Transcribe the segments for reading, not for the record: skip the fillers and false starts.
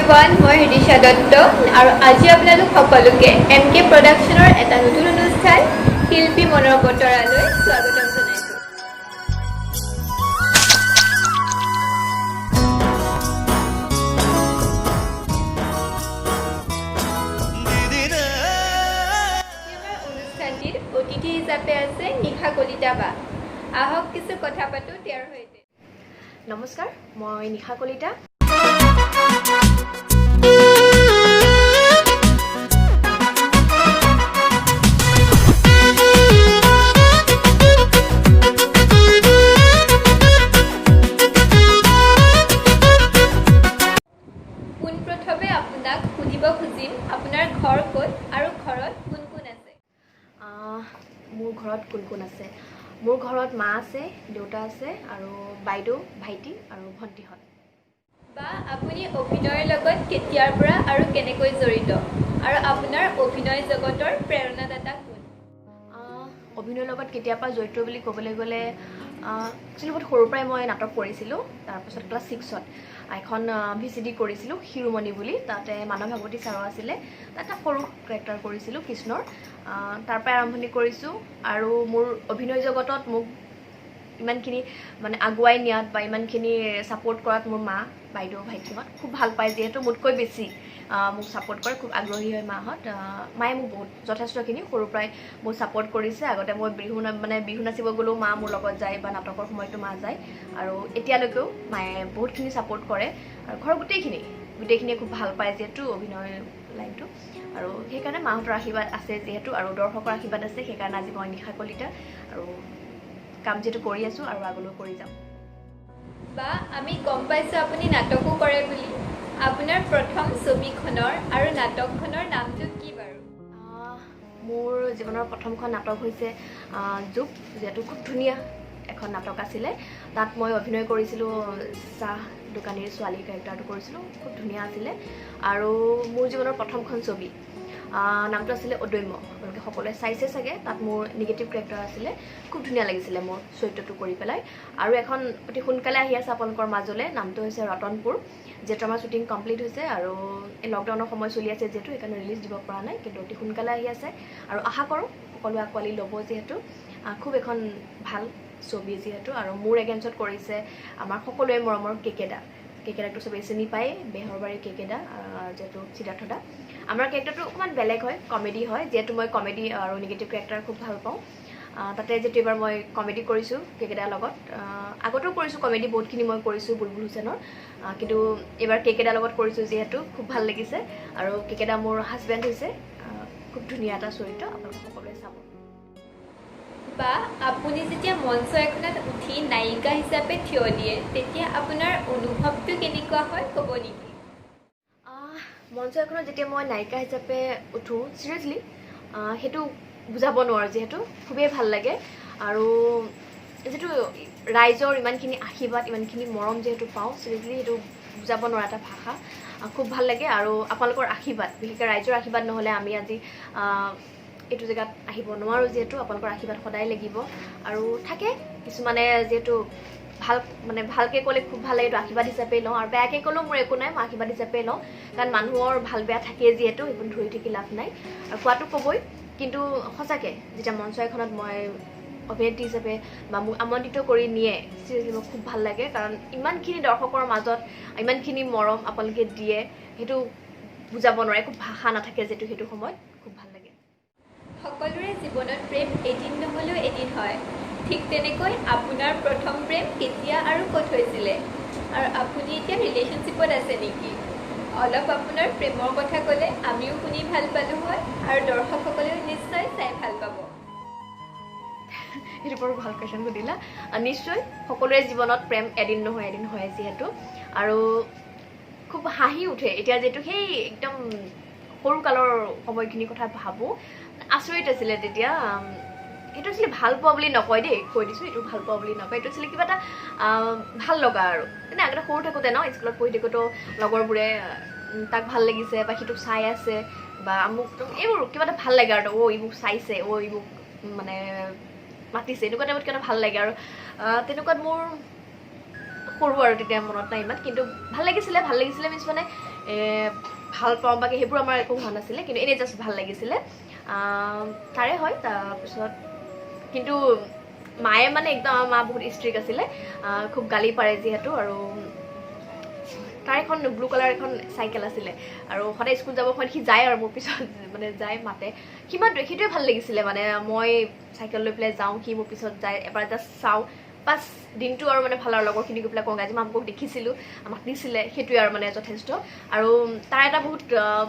Everyone, মই ঋষা দত্ত আৰু আজি আপোনালোক সকলোকে MK প্ৰডাকশ্যনৰ এটা নতুন অনুষ্ঠান শিল্পী মনৰ বতৰালৈ স্বাগতম জনাইছোঁ। অনুষ্ঠানটিৰ অতিথি হিচাপে আছে নিশা কলিতা বা। আহক কিছু কথা পাতোঁ তেওঁৰ সৈতে। নমস্কাৰ, মই নিশা কলিতা। পোনপ্ৰথমে আপোনাক সুধিব খুজিম আপোনাৰ ঘৰ ক'ত আৰু ঘৰত কোন কোন আছে? মোৰ ঘৰত কোন কোন আছে? মোৰ ঘৰত মা আছে, দেউতা আছে আৰু বাইদেউ, ভাইটি আৰু ভণ্টিহঁত। বা আপুনি অভিনয়ৰ লগত কেতিয়াৰ পৰা আৰু কেনেকৈ জড়িত আৰু আপোনাৰ অভিনয় জগতৰ প্ৰেৰণাদাতা কোন? অভিনয়ৰ লগত কেতিয়াৰ পৰা জড়িত বুলি ক'বলৈ গ'লে একচুৱেলি বহুত সৰুৰ পৰাই মই নাটক কৰিছিলোঁ। তাৰপাছত ক্লাছ 6ত এখন VCD কৰিছিলোঁ শিৰোমণি বুলি, তাতে মানৱ ভাগৱতী ছাৰো আছিলে। তাত এটা সৰু কেৰেক্টাৰ কৰিছিলোঁ কৃষ্ণৰ। তাৰ পৰাই আৰম্ভণি কৰিছোঁ আৰু মোৰ অভিনয় জগতত মোক ইমানখিনি মানে আগুৱাই নিয়াত বা ইমানখিনি ছাপোৰ্ট কৰাত মোৰ মা, বাইদেউ, ভাইটিহঁত খুব ভাল পায়, যিহেতু মোতকৈ বেছি মোক ছাপোৰ্ট কৰে, খুব আগ্ৰহী হয় মাহঁত। মায়ে মোক বহুত যথেষ্টখিনি সৰুৰ পৰাই মোক ছাপোৰ্ট কৰিছে। আগতে মই বিহু নাচিব গ'লেও মা মোৰ লগত যায় বা নাটকৰ সময়তো মা যায়, আৰু এতিয়ালৈকেও মায়ে বহুতখিনি ছাপোৰ্ট কৰে আৰু ঘৰৰ গোটেইখিনিয়ে খুব ভাল পায় যিহেতু অভিনয় লাইনটো, আৰু সেইকাৰণে মাহঁতৰ আশীৰ্বাদ আছে যিহেতু আৰু দৰ্শকৰ আশীৰ্বাদ আছে, সেইকাৰণে আজি মই নিশা কলিতা আৰু কাম যিহেতু কৰি আছোঁ আৰু আগলৈ কৰি যাম। বা আমি গম পাইছোঁ আপুনি নাটকো কৰে বুলি। আপোনাৰ প্ৰথম ছবিখনৰ আৰু নাটকখনৰ নামটো কি বাৰু? মোৰ জীৱনৰ প্ৰথমখন নাটক হৈছে যুগ, যিহেতু খুব ধুনীয়া এখন নাটক আছিলে। তাত মই অভিনয় কৰিছিলোঁ, চাহ দোকানীৰ ছোৱালী কেৰেক্টাৰটো কৰিছিলোঁ, খুব ধুনীয়া আছিলে। আৰু মোৰ জীৱনৰ প্ৰথমখন ছবি নামটো আছিলে অদম্য, আপোনালোকে সকলোৱে চাইছে চাগে। তাত মোৰ নিগেটিভ কেৰেক্টাৰ আছিলে, খুব ধুনীয়া লাগিছিলে মোৰ চৰিত্ৰটো কৰি পেলাই। আৰু এখন অতি সোনকালে আহি আছে আপোনালোকৰ মাজলৈ, নামটো হৈছে ৰতনপুৰ, যিহেতু আমাৰ শ্বুটিং কমপ্লিট হৈছে আৰু এই লকডাউনৰ সময় চলি আছে যিহেতু, সেইকাৰণে ৰিলিজ দিব পৰা নাই, কিন্তু অতি সোনকালে আহি আছে আৰু আশা কৰোঁ সকলোৱে আঁকোৱালি ল'ব, যিহেতু খুব এখন ভাল ছবি যিহেতু। আৰু মোৰ এগেইনষ্টত কৰিছে আমাৰ সকলোৱে মৰমৰ কেকেদাকটো চবেই চিনি পায়, বেহৰবাৰীৰ কেকেদা, যিহেতু সিদ্ধাৰ্থ দা। আমাৰ কেৰেক্টাৰটো অকণমান বেলেগ হয়, কমেডি হয়, যিহেতু মই কমেডি আৰু নিগেটিভ কেৰেক্টাৰ খুব ভাল পাওঁ। তাতে যিহেতু এইবাৰ মই কমেডি কৰিছোঁ কেকেদাৰ লগত, আগতেও কৰিছোঁ কমেডি বহুতখিনি মই কৰিছোঁ বুলবুল হুছেইনৰ, কিন্তু এইবাৰ কেকেদাৰ লগত কৰিছোঁ যিহেতু খুব ভাল লাগিছে। আৰু কেকেদা মোৰ হাজবেণ্ড হৈছে, খুব ধুনীয়া এটা চৰিত্ৰ, আপোনালোকে সকলোৱে চাব। বা আপুনি যেতিয়া মঞ্চ এখনত উঠি নায়িকা হিচাপে থিয় দিয়ে, তেতিয়া আপোনাৰ অনুভৱটো কেনেকুৱা হয় ক'ব নেকি? মঞ্চ এখনত যেতিয়া মই নায়িকা হিচাপে উঠোঁ, চিৰিয়াছলি সেইটো বুজাব নোৱাৰোঁ, যিহেতু খুবেই ভাল লাগে। আৰু যিটো ৰাইজৰ ইমানখিনি আশীৰ্বাদ, ইমানখিনি মৰম যিহেতু পাওঁ, চিৰিয়াছলি সেইটো বুজাব নোৱাৰা এটা ভাষা, খুব ভাল লাগে। আৰু আপোনালোকৰ আশীৰ্বাদ, বিশেষকৈ ৰাইজৰ আশীৰ্বাদ নহ'লে আমি আজি এইটো জেগাত আহিব নোৱাৰোঁ, যিহেতু আপোনালোকৰ আশীৰ্বাদ সদায় লাগিব। আৰু থাকে কিছুমানে যিহেতু ভালকৈ ক'লে খুব ভাল লাগে, এইটো আশীৰ্বাদ হিচাপেই লওঁ, আৰু বেয়াকৈ ক'লেও মোৰ একো নাই, মই আশীৰ্বাদ হিচাপেই লওঁ, কাৰণ মানুহৰ ভাল বেয়া থাকেই যিহেতু, সেইবোৰ ধৰি থাকি লাভ নাই, আৰু কোৱাটো ক'বই। কিন্তু সঁচাকৈ যেতিয়া মঞ্চ এখনত মই অভিনেত্ৰী হিচাপে বা মোক আমন্ত্ৰিত কৰি নিয়ে, চিৰিয়াছলি মোৰ খুব ভাল লাগে, কাৰণ ইমানখিনি দৰ্শকৰ মাজত ইমানখিনি মৰম আপোনালোকে দিয়ে, সেইটো বুজাব নোৱাৰে, একো ভাষা নাথাকে যিহেতু সেইটো সময়ত খুব ভাল লাগে। সকলোৰে জীৱনত প্ৰেম এদিন নহ'লেও এদিন হয়, ঠিক তেনেকৈ আপোনাৰ প্ৰথম প্ৰেম কেতিয়া আৰু ক'ত হৈছিলে, আৰু আপুনি এতিয়া ৰিলেশ্যনশ্বিপত আছে নেকি? অলপ আপোনাৰ প্ৰেমৰ কথা ক'লে আমিও শুনি ভাল পালোঁ হয় আৰু দৰ্শকসকলেও নিশ্চয় চাই ভাল পাব। সেইটো বৰ ভাল কুৱেশ্যন সুধিলা। নিশ্চয় সকলোৰে জীৱনত প্ৰেম এদিন নহয় এদিন হয় যিহেতু, আৰু খুব হাঁহি উঠে এতিয়া যিহেতু সেই একদম সৰুকালৰ সময়খিনিৰ কথা ভাবোঁ, আচৰিত আছিলে তেতিয়া। এইটো আছিলে ভাল পোৱা বুলি নকয় দেই, কৈ দিছোঁ, এইটো ভাল পোৱা বুলি নকয়, এইটো আছিলে কিবা এটা ভাল লগা আৰু মানে আগতে সৰু থাকোঁতে ন, স্কুলত পঢ়ি থাকোঁতেও লগৰবোৰে তাক ভাল লাগিছে বা সিটোক চাই আছে বা মোক এইবোৰ কিবা এটা ভাল লাগে আৰু, ই মোক চাইছে, ই মোক মানে মাতিছে, এনেকুৱা টাইমত কিবা ভাল লাগে। আৰু তেনেকুৱাত মোৰ সৰু আৰু তেতিয়া মনত নাই ইমান, কিন্তু ভাল লাগিছিলে মিনছ মানে ভাল পাওঁ বাকী সেইবোৰ আমাৰ একো হোৱা নাছিলে, কিন্তু এনেই জাষ্ট ভাল লাগিছিলে। তাৰে হয়। তাৰপিছত কিন্তু মায়ে মানে একদম আমাৰ মা বহুত ষ্ট্ৰিক্ট আছিলে, খুব গালি পাৰে যিহেতু। আৰু তাৰ এখন ব্লু কালাৰ এখন চাইকেল আছিলে, আৰু সদায় স্কুল যাব সময়ত সি যায় আৰু মোৰ পিছত মানে যায় মাতে, সিমান সেইটোৱে ভাল লাগিছিলে। মানে মই চাইকেল লৈ পেলাই যাওঁ, সি মোৰ পিছত যায়, এবাৰ জাষ্ট চাওঁ, বাছ দিনটো আৰু মানে ভাল আৰু লগৰখিনি গৈ পেলাই কওঁ আজি মাকক দেখিছিলোঁ, আমাক দিছিলে, সেইটোৱে আৰু মানে যথেষ্ট। আৰু তাৰ এটা বহুত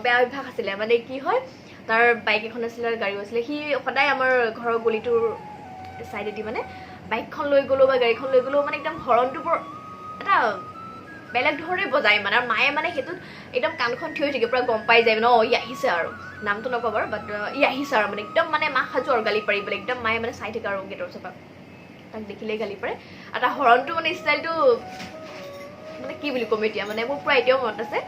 বেয়া অভ্যাস আছিলে, মানে কি হয় তাৰ বাইক এখন আছিলে আৰু গাড়ীও আছিলে, সি সদায় আমাৰ ঘৰৰ গলিটোৰ চাইডেদি মানে বাইকখন লৈ গ'লেও বা গাড়ীখন লৈ গ'লেও মানে একদম হৰণটো বৰ এটা বেলেগ ধৰণে বজায় মানে। আৰু মায়ে মানে সেইটোত একদম কাণখন থিয় হৈ থাকে, পূৰা গম পাই যায় মানে ই আহিছে আৰু, নামটো নকওঁ বাৰু, বাট ই আহিছে আৰু মানে একদম মানে মাক সাজু আৰু গালি পাৰিবলৈ, একদম মায়ে মানে চাই থাকে আৰু গেটৰ ওচৰৰ তাক দেখিলেই গালি পাৰে। আৰু তাৰ হৰণটো মানে ষ্টাইলটো মানে কি বুলি ক'ম এতিয়া, মানে মোৰ পূৰা এতিয়াও মনত আছে,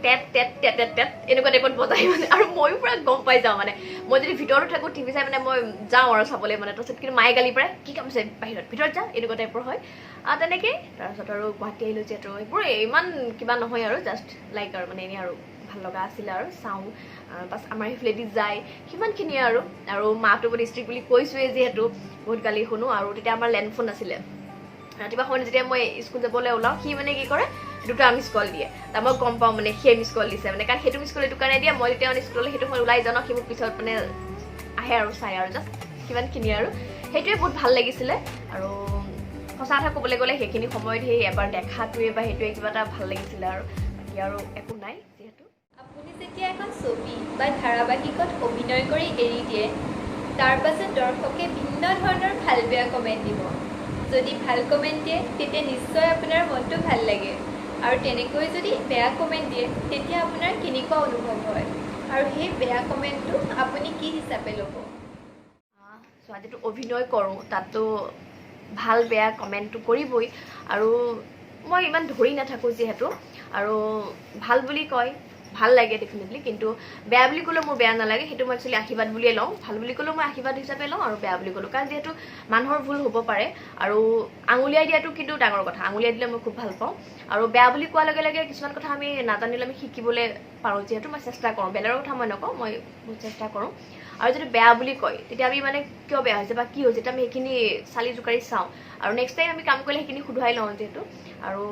TET TET TET TET TET এনেকুৱা টাইপত বজাই মানে। আৰু ময়ো পূৰা গম পাই যাওঁ মানে, মই যদি ভিতৰতো থাকোঁ টিভি চাই মানে মই যাওঁ আৰু চাবলৈ মানে। তাৰপিছত কিন্তু মায়ে গালি পাৰে, কি কাম আছে ভিতৰত যা, এনেকুৱা টাইপৰ হয়। তেনেকেই তাৰপিছত আৰু গুৱাহাটী আহিলোঁ যিহেতু, এইবোৰ ইমান কিবা নহয় আৰু জাষ্ট লাইক আৰু মানে এনেই আৰু ভাল লগা আছিলে আৰু চাওঁ। বাছ আমাৰ সেইফালেদি যায় সিমানখিনিয়ে আৰু। আৰু মাটো বহুত ষ্ট্ৰিক্ট বুলি কৈছোঁৱেই যিহেতু, বহুত গালি শুনো। আৰু তেতিয়া আমাৰ লেণ্ডফোন আছিলে, ৰাতিপুৱা সময়ত যেতিয়া মই স্কুল যাবলৈ ওলাওঁ সি মানে কি কৰে দুটা মিছ কল দিয়ে। তাৰ মই গম পাওঁ মানে সিয়ে মিছ কল দিছে মানে, কাৰণ সেইটো মিছ কল এইটো কাৰণে দিয়ে, মই যেতিয়া মানে স্কুললৈ সেইটো সময় ওলাই যাওঁ সি মোৰ পিছত মানে আহে আৰু চাই আৰু জাষ্ট সিমানখিনি আৰু। সেইটোৱে বহুত ভাল লাগিছিলে। আৰু সঁচা কথা ক'বলৈ গ'লে সেইখিনি সময়ত সেই এবাৰ দেখাটোৱে বা সেইটোৱে কিবা এটা ভাল লাগিছিলে আৰু, বাকী আৰু একো নাই যিহেতু। আপুনি যেতিয়া এখন ছবি বা ধাৰাবাহিকত অভিনয় কৰি এৰি দিয়ে, তাৰ পাছত দৰ্শকে ভিন্ন ধৰণৰ ভাল বেয়া কমেণ্ট দিব। যদি ভাল কমেণ্ট দিয়ে তেতিয়া নিশ্চয় আপোনাৰ মনটো ভাল লাগে, আৰু তেনেকৈ যদি বেয়া কমেণ্ট দিয়ে তেতিয়া আপোনাৰ কেনেকুৱা অনুভৱ হয়, আৰু সেই বেয়া কমেণ্টটো আপুনি কি হিচাপে ল'ব? যিটো অভিনয় কৰোঁ তাততো ভাল বেয়া কমেণ্টটো কৰিবই, আৰু মই ইমান ধৰি নাথাকোঁ যিহেতু। আৰু ভাল বুলি কয় ভাল লাগে ডেফিনেটলি, কিন্তু বেয়া বুলি ক'লেও মোৰ বেয়া নালাগে, সেইটো মই একচুৱেলি আশীৰ্বাদ বুলিয়ে লওঁ। ভাল বুলি ক'লেও মই আশীৰ্বাদ হিচাপে লওঁ, আৰু বেয়া বুলি ক'লেও, কাৰণ যিহেতু মানুহৰ ভুল হ'ব পাৰে। আৰু আঙুলিয়াই দিয়াটো কিন্তু ডাঙৰ কথা, আঙুলিয়াই দিলে মই খুব ভাল পাওঁ। আৰু বেয়া বুলি কোৱাৰ লগে লগে কিছুমান কথা আমি নাজানিলে আমি শিকিবলৈ পাৰোঁ, যিহেতু মই চেষ্টা কৰোঁ, বেলেগৰ কথা মই নকওঁ, মই বহুত চেষ্টা কৰোঁ। আৰু যদি বেয়া বুলি কয় তেতিয়া আমি মানে কিয় বেয়া হৈছে বা কি হৈছে তেতিয়া আমি সেইখিনি চালি জোকাৰি চাওঁ, আৰু নেক্সট টাইম আমি কাম কৰিলে সেইখিনি শুধৰাই লওঁ যিহেতু। আৰু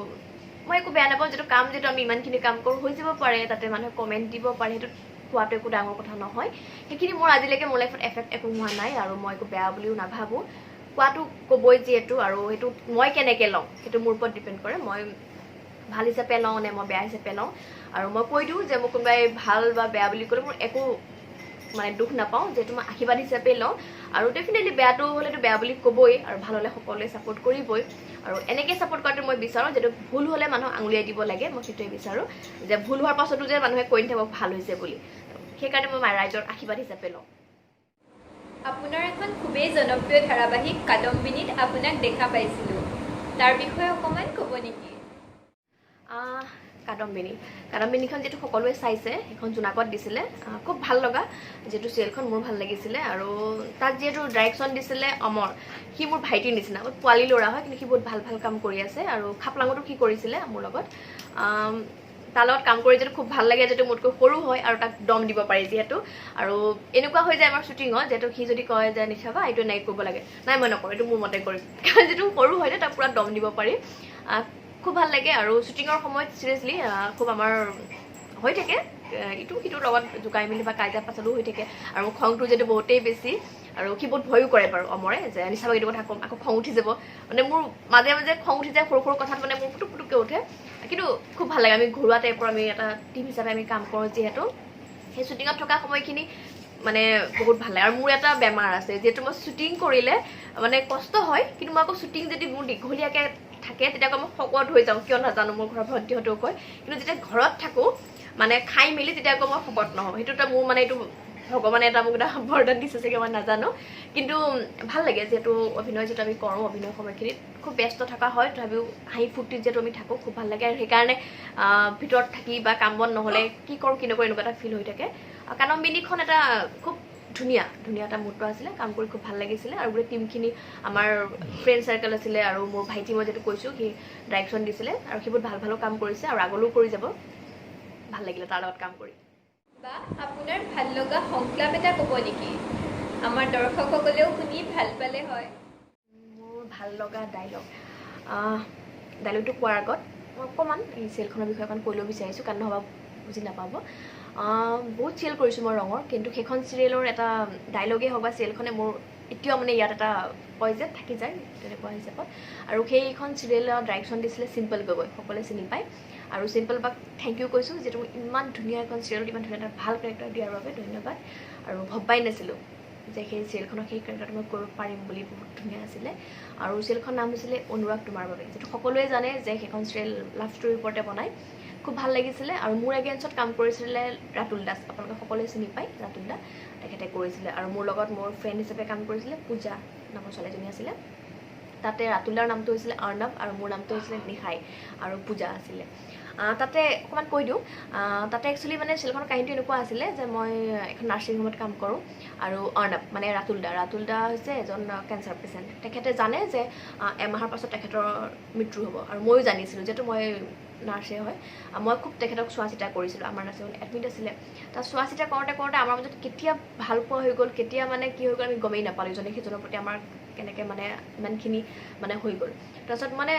মই একো বেয়া নাপাওঁ, যিটো কাম যিটো আমি ইমানখিনি কাম কৰোঁ হৈ যাব পাৰে, তাতে মানুহে কমেণ্ট দিব পাৰে, সেইটো কোৱাটো একো ডাঙৰ কথা নহয়। সেইখিনি মোৰ আজিলৈকে মোৰ লাইফত এফেক্ট একো হোৱা নাই, আৰু মই একো বেয়া বুলিও নাভাবোঁ। কোৱাটো ক'বই যিহেতু, আৰু সেইটো মই কেনেকৈ লওঁ সেইটো মোৰ ওপৰত ডিপেণ্ড কৰে, মই ভাল হিচাপে লওঁ নে মই বেয়া হিচাপে লওঁ। আৰু মই কৈ দিওঁ যে মোক কোনোবাই ভাল বা বেয়া বুলি ক'লে মোৰ একো মানে দুখ নাপাওঁ, যিহেতু মই আশীৰ্বাদ হিচাপে লওঁ। আৰু ডেফিনেটলি বেয়াটো হ'লেতো বেয়া বুলি ক'বই, আৰু ভাল হ'লে সকলোৱে ছাপোৰ্ট কৰিবই, আৰু এনেকৈ ছাপোৰ্ট কৰাটো মই বিচাৰোঁ। যিহেতু ভুল হ'লে মানুহক আঙুলিয়াই দিব লাগে, মই সেইটোৱে বিচাৰোঁ, যে ভুল হোৱাৰ পাছতো যে মানুহে কৈ নাথাকক ভাল হৈছে বুলি। সেইকাৰণে মই ৰাইজৰ আশীৰ্বাদ হিচাপে লওঁ। আপোনাৰ এখন খুবেই জনপ্ৰিয় ধাৰাবাহিক কাদম্বিনীত আপোনাক দেখা পাইছিলোঁ, তাৰ বিষয়ে অকণমান ক'ব নেকি? কাদম্বিনীখন যিহেতু সকলোৱে চাইছে, সেইখন জোনাকত দিছিলে, খুব ভাল লগা যিহেতু চিৰিয়েলখন মোৰ ভাল লাগিছিলে। আৰু তাত যিহেতু ডাইৰেকশ্যন দিছিলে অমৰ, সি মোৰ ভাইটিৰ নিচিনা, পোৱালী ল'ৰা হয়, কিন্তু সি বহুত ভাল ভাল কাম কৰি আছে। আৰু খাপলাঙতো সি কৰিছিলে মোৰ লগত, তাৰ লগত কাম কৰি যিহেতু খুব ভাল লাগে, যিহেতু মোতকৈ সৰু হয় আৰু তাক দম দিব পাৰি যিহেতু। আৰু এনেকুৱা হৈ যায় আমাৰ শ্বুটিঙত, যিহেতু সি যদি কয় যে নিশাবা এইটো নাই কৰিব লাগে, নাই মই নকৰোঁ, এইটো মোৰ মতে কৰিম, কাৰণ যিটো সৰু হয় তাক পূৰা দম দিব পাৰি। খুব ভাল লাগে। আৰু শ্বুটিঙৰ সময়ত চিৰিয়াছলি খুব আমাৰ হৈ থাকে ইটো সিটোৰ লগত জোকাই মেলি বা কাজিয়া পাছতো হৈ থাকে। আৰু খংটো যিহেতু বহুতেই বেছি, আৰু সি বহুত ভয়ো কৰে বাৰু অমৰে, যে নিশাবাক এইটো কথা ক'ম আকৌ খং উঠি যাব, মানে মোৰ মাজে মাজে খং উঠি যায় সৰু সৰু কথাত, মানে মোৰ পুটুক পুটুককৈ উঠে। কিন্তু খুব ভাল লাগে, আমি ঘৰুৱা টাইপৰ আমি এটা টিম হিচাপে আমি কাম কৰোঁ যিহেতু। সেই শ্বুটিঙত থকা সময়খিনি মানে বহুত ভাল লাগে। আৰু মোৰ এটা বেমাৰ আছে, যিহেতু মই শ্বুটিং কৰিলে মানে কষ্ট হয়, কিন্তু মই আকৌ শ্বুটিং যদি মোৰ দীঘলীয়াকৈ থাকে তেতিয়া আকৌ মই শকত হৈ যাওঁ, কিয় নাজানো, মোৰ ঘৰৰ ভণ্টিহঁতেও কয়। কিন্তু যেতিয়া ঘৰত থাকোঁ মানে খাই মেলি তেতিয়া আকৌ মই শকত নহওঁ, সেইটো এটা মোৰ মানে এইটো ভগৱানে এটা মোক এটা বৰদান দিছে চাগে, মই নাজানো। কিন্তু ভাল লাগে, যিহেতু অভিনয় যিটো আমি কৰোঁ, অভিনয় সময়খিনিত খুব ব্যস্ত থকা হয়, তথাপিও হাঁহি ফূৰ্তিত যিহেতু আমি থাকোঁ, খুব ভাল লাগে। আৰু সেইকাৰণে ভিতৰত থাকি বা কাম বন নহ'লে কি কৰোঁ কি নকৰোঁ এনেকুৱা এটা ফিল হৈ থাকে। কাদম্বিনীখন এটা খুব ধুনীয়া এটা মুহূৰ্ত আছিলে, কাম কৰি খুব ভাল লাগিছিলে। আৰু গোটেই টিমখিনি আমাৰ ফ্ৰেণ্ড চাৰ্কেল আছিলে, আৰু মোৰ ভাইটি মই যিহেতু কৈছোঁ সি ডাইৰেকশ্যন দিছিলে, আৰু সি বহুত ভাল ভালো কাম কৰিছে আৰু আগলৈও কৰি যাব। ভাল লাগিলে তাৰ লগত কাম কৰি। বা আপোনাৰ ভাল লগা সংলাপ এটা ক'ব নেকি? আমাৰ দৰ্শকসকলেও শুনি ভাল পালে হয়। মোৰ ভাল লগা ডাইলগটো কোৱাৰ আগত মই অকণমান এই চিৰিয়েলখনৰ বিষয়ে অকণ কৈ ল'ব বিচাৰিছোঁ, কাৰণ নহ'বা বুজি নাপাব। বহুত চিৰিয়েল কৰিছোঁ মই ৰঙৰ, কিন্তু সেইখন চিৰিয়েলৰ এটা ডাইলগেই হওক বা চিৰিয়েলখনে মোৰ এতিয়াও মানে ইয়াত এটা কয় যে থাকি যায় তেনেকুৱা হিচাপত। আৰু সেইখন চিৰিয়েলৰ ডাইৰেকশ্যন দিছিলে চিম্পল গগৈ, সকলোৱে চিনি পায়। আৰু চিম্পল বাক থেংক ইউ কৈছোঁ, যিহেতু ইমান ধুনীয়া এখন চিৰিয়েলত ইমান ধুনীয়া এটা ভাল কেৰেক্টাৰ দিয়াৰ বাবে ধন্যবাদ। আৰু ভবাই নাছিলোঁ যে সেই চিৰিয়েলখনৰ সেই কেৰেক্টাৰটো মই কৰিব পাৰিম বুলি। বহুত ধুনীয়া আছিলে। আৰু চিৰিয়েলখনৰ নাম হৈছিলে অনুৰাগ তোমাৰ বাবে, যিটো সকলোৱে জানে যে সেইখন চিৰিয়েল লাভ ষ্টৰীৰ ওপৰতে বনায়। খুব ভাল লাগিছিলে। আৰু মোৰ এগেইনষ্টত কাম কৰিছিলে ৰাতুল দাস, আপোনালোকে সকলোৱে চিনি পায় ৰাতুল দা, তেখেতে কৰিছিলে। আৰু মোৰ লগত মোৰ ফ্ৰেণ্ড হিচাপে কাম কৰিছিলে পূজা নামৰ ছোৱালীজনী আছিলে। তাতে ৰাতুল দাৰ নামটো হৈছিলে অৰ্ণৱ আৰু মোৰ নামটো হৈছিলে নিহাই আৰু পূজা আছিলে। তাতে অকণমান কৈ দিওঁ, তাতে একচুৱেলি মানে চিৰিয়েলখনৰ কাহিনীটো এনেকুৱা আছিলে যে মই এখন নাৰ্ছিং হোমত কাম কৰোঁ। আৰু অৰ্ণৱ মানে ৰাতুল দা হৈছে এজন কেঞ্চাৰ পেচেণ্ট। তেখেতে জানে যে এমাহৰ পাছত তেখেতৰ মৃত্যু হ'ব। আৰু ময়ো জানিছিলোঁ, যিহেতু মই নাৰ্ছে হয়। মই খুব তেখেতক চোৱা চিতা কৰিছিলোঁ। আমাৰ নাৰ্ছিং হোমত এডমিট আছিলে। তাত চোৱা চিতা কৰোঁতে আমাৰ মাজত কেতিয়া ভাল পোৱা হৈ গ'ল, কেতিয়া মানে কি হৈ গ'ল আমি গমেই নাপালোঁ। ইজনে সিজনৰ প্ৰতি আমাৰ কেনেকৈ মানে ইমানখিনি মানে হৈ গ'ল। তাৰপিছত মানে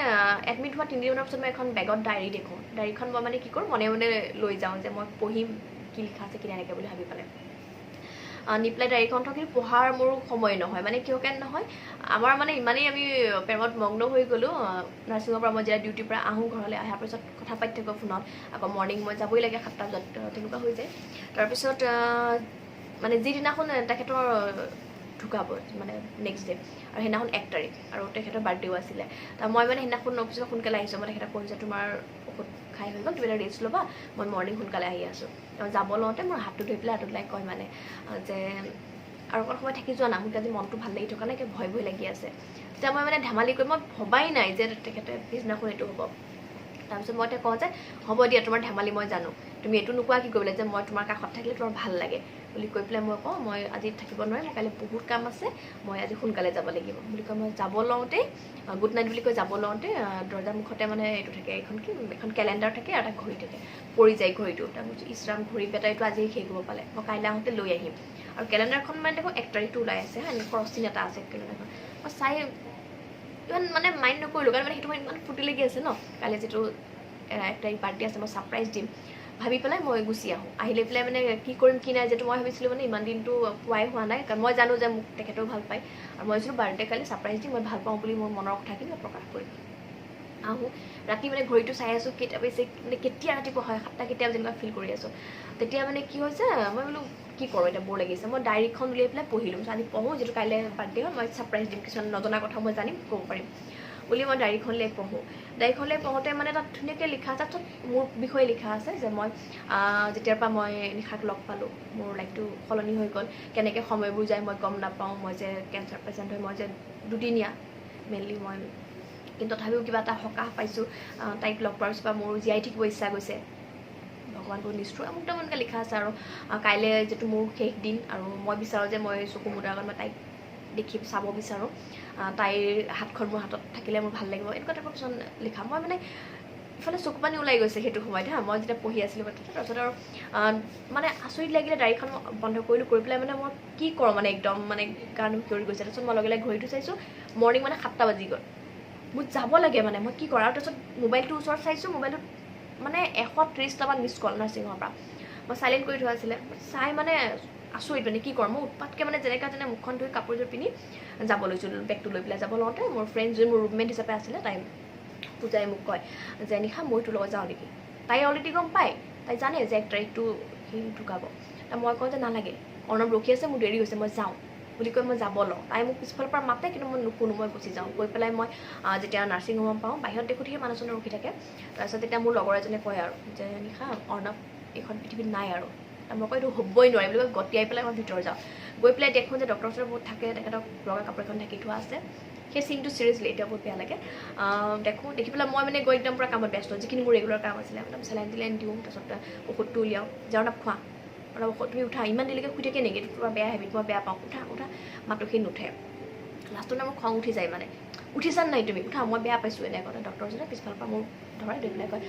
এডমিট হোৱা 3 দিনৰ পিছত মই এখন বেগত ডায়েৰী দেখোঁ। ডায়েৰীখন মই মানে কি কৰোঁ, মনে মনে লৈ যাওঁ যে মই পঢ়িম কি লিখা আছে কি এনেকৈ বুলি ভাবি পেলাই নি পেলাই ডায়েৰীখন থওঁ। কিন্তু পঢ়াৰ মোৰ সময় নহয়, মানে কিয় কাৰণে নহয়, আমাৰ মানে ইমানেই আমি প্ৰেমত মগ্ন হৈ গ'লোঁ। নাৰ্ছিঙৰ পৰা মই যেতিয়া ডিউটিৰ পৰা আহোঁ ঘৰলৈ, অহাৰ পিছত কথা পাতি থাকোঁ ফোনত। আকৌ মৰ্ণিং মই যাবই লাগে 7টা বজাত, তেনেকুৱা হৈ যায়। তাৰপিছত মানে যিদিনাখন তেখেতৰ ঢুকাব মানে নেক্সট ডে, আৰু সেইদিনাখন 1 তাৰিখ আৰু তেখেতৰ বাৰ্থডেও আছিলে। মই মানে সেইদিনাখন অফিচত সোনকালে আহিছোঁ। মই তেখেতক কৈছোঁ যে তোমাৰ ঔষধ খাই হৈ গ'ল, তুমি এটা ৰেষ্ট ল'বা, মই মৰ্ণিং সোনকালে আহি আছোঁ। যাব লওঁতে মোৰ হাতটো ধৰি পেলাই ৰাতুল দাই কয় মানে যে আৰু অকণ সময় থাকি যোৱা না, মোক আজি মনটো ভাল লাগি থকা নাই, ভয় লাগি আছে। তেতিয়া মই মানে ধেমালি কৰি, মই ভবাই নাই যে তেখেতে পিছদিনাখন এইটো হ'ব। তাৰপিছত মই কওঁ যে হ'ব দিয়া, তোমাৰ ধেমালি মই জানো, তুমি এইটো নোকোৱা কি কৰিলে যে মই তোমাৰ কাষত থাকিলে তোমাৰ ভাল লাগে বুলি কৈ পেলাই মই কওঁ মই আজি থাকিব নোৱাৰিম, কাইলৈ বহুত কাম আছে, মই আজি সোনকালে যাব লাগিব বুলি কৈ মই যাব লওঁতেই গুড নাইট বুলি কৈ যাব লওঁতে দৰ্জাৰ মুখতে মানে এইটো থাকে, এখন কেলেণ্ডাৰ থাকে আৰু এটা ঘড়ী থাকে, পৰি যায় ঘড়ীটো। তাৰপিছত ইছৰাম ঘড়ী বেটাৰীটো আজি শেষ হ'ব পালে, মই কাইলৈ আহোঁতে লৈ আহিম। আৰু কেলেণ্ডাৰখন মানে দেখোঁ 1 তাৰিখটো ওলাই আছে হা, এনেকৈ ক্ৰছ চিন এটা আছে কেলেণ্ডাৰখন। মই চাই ইমান মানে মাইণ্ড নকৰিলোঁ, কাৰণ মানে সেইটো মই ইমান ফূৰ্তি লাগি আছে ন, কাইলৈ যিটো 1 তাৰিখ বাৰ্থডে আছে, মই ছাৰপ্ৰাইজ দিম ভাবি পেলাই মই গুচি আহোঁ। আহি লৈ পেলাই মানে কি কৰিম কি নাই, যিহেতু মই ভাবিছিলোঁ মানে ইমান দিনটো পোৱাই হোৱা নাই, কাৰণ মই জানো যে মোক তেখেতেও ভাল পায়। আৰু মই ভাবিছিলোঁ বাৰ্থডে কালি ছাৰপ্ৰাইজ দিম, মই ভাল পাওঁ বুলি মোৰ মনৰ কথাখিনি মই প্ৰকাশ কৰিম। আহোঁ ৰাতি মানে ঘড়ীটো চাই আছোঁ কেতিয়া বেছি মানে কেতিয়া ৰাতিপুৱা হয়, 7টা কেতিয়া যেনেকুৱা ফিল কৰি আছোঁ। তেতিয়া মানে কি হৈছে, মই বোলো কি কৰোঁ, এতিয়া বৰ লাগিছে। মই ডায়েৰীখন উলিয়াই পেলাই পঢ়িলোঁ, আজি পঢ়োঁ, যিটো কাইলৈ বাৰ্থডে হয়, মই ছাৰপ্ৰাইজ দিম, কিছুমান নজনা কথা মই জানিম, ক'ব পাৰিম বুলি মই ডায়েৰীখনলৈ পঢ়োঁ। ডায়েৰীখনলৈ পঢ়োঁতে মানে তাত ধুনীয়াকৈ লিখা আছে, তাত মোৰ বিষয়ে লিখা আছে যে মই যেতিয়াৰ পৰা মই নিশাক লগ পালোঁ, মোৰ লাইফটো সলনি হৈ গ'ল, কেনেকৈ সময়বোৰ যায় মই গম নাপাওঁ। মই যে কেঞ্চাৰ পেচেণ্ট হয়, মই যে দুদিনীয়া মেইনলি মই, কিন্তু তথাপিও কিবা এটা সকাহ পাইছোঁ। তাইক লগ পোৱাৰ পিছৰ পৰা মোৰ জীয়াই থাকিব ইচ্ছা গৈছে, ভগৱান বহুত নিষ্ঠুৰ, আমুক তামুককৈ লিখা আছে। আৰু কাইলৈ যিটো মোৰ শেষ দিন, আৰু মই বিচাৰোঁ যে মই চকু মুদাৰ আগত মই তাইক চাব বিচাৰোঁ, তাইৰ হাতখন মোৰ হাতত থাকিলে মোৰ ভাল লাগিব, এনেকুৱা টাইপৰ কিছুমান লিখা। মই মানে ইফালে চকু পানী ওলাই গৈছে সেইটো সময়ত হা, মই যেতিয়া পঢ়ি আছিলোঁ। তাৰপিছত আৰু মানে আচৰিত লাগিলে, ডায়েৰীখন বন্ধ কৰিলোঁ, কৰি পেলাই মানে মই কি কৰোঁ মানে একদম মানে গাটো ভিতৰি গৈছে। তাৰপিছত মই লগে লগে ঘড়ীটো চাইছোঁ, মৰ্ণিং মানে 7টা বাজি গ'ল, মোক যাব লাগে মানে, মই কি কৰোঁ। আৰু তাৰপিছত মোবাইলটোৰ ওচৰত চাইছোঁ, মোবাইলটোত মানে 130টামান মিছ কল নাৰ্ছিঙৰ পৰা, মই চাইলেণ্ট কৰি থোৱা আছিলে। চাই মানে আচৰিত মানে কি কৰোঁ, মই উৎপাতকৈ মানে যেনেকৈ তেনে মুখখন ধুই কাপোৰযোৰ পিন্ধি যাব লৈছোঁ, বেগটো লৈ পেলাই যাব লওঁতে মোৰ ফ্ৰেণ্ড যোন মোৰ ৰুমমেট হিচাপে আছিলে, তাই পূজাই মোক কয় যে নিশা মই তোৰ লগত যাওঁ নেকি। তাই অলৰেডি গম পায়, তাই জানে যে 1 তাৰিখটো সি ঢুকাব। মই কওঁ যে নালাগে, অৰ্ণৱ ৰখি আছে, মোৰ দেৰি হৈছে, মই যাওঁ বুলি কৈ মই যাব লওঁ। তাই মোক পিছফালৰ পৰা মাতে, কিন্তু মই নুশুনো, মই গুচি যাওঁ। গৈ পেলাই মই যেতিয়া নাৰ্ছিং হোম পাওঁ, বাহিৰত দেখোঁ সেই মানুহজনে ৰখি থাকে। তাৰপিছত তেতিয়া মোৰ লগৰ এজনে কয় আৰু যে নিশা অৰ্ণৱ এইখন পৃথিৱীত নাই আৰু। মই কয় এইটো হ'বই নোৱাৰে বুলি কৈ গতিয়াই পেলাই মই ভিতৰ যাওঁ। গৈ পেলাই দেখোঁ যে ডক্টৰ ওচৰত বহুত থাকে, তেখেতক লগা কাপোৰ এখন ঢাকি থোৱা আছে। সেই চিনটো চিৰিয়াছলি এতিয়া বহুত বেয়া লাগে। দেখি পেলাই মই মানে গৈ একদম পূৰা কামত ব্যস্ত, যিখিনি মোৰ ৰেগুলাৰ কাম আছিলে। চেলাইন টেলাইন দিওঁ, তাৰপিছত ঔষধটো উলিয়াওঁ, যাওঁ না খোৱা অলপ ঔষধ, তুমি উঠা, ইমান দেৰিলৈকে শুই থাকে নেকি, তোমাৰ বেয়া হেবিট, মই বেয়া পাওঁ, উঠা উঠা। মাতোখিনি নুঠে, লাষ্টত মোৰ খং উঠি যায়, মানে উঠিছা নাই তুমি, উঠা, মই বেয়া পাইছোঁ এনেকৈ কথা। ডক্টৰজনে পিছফালৰ পৰা মোৰ ধৰাই লৈ পেলাই কয়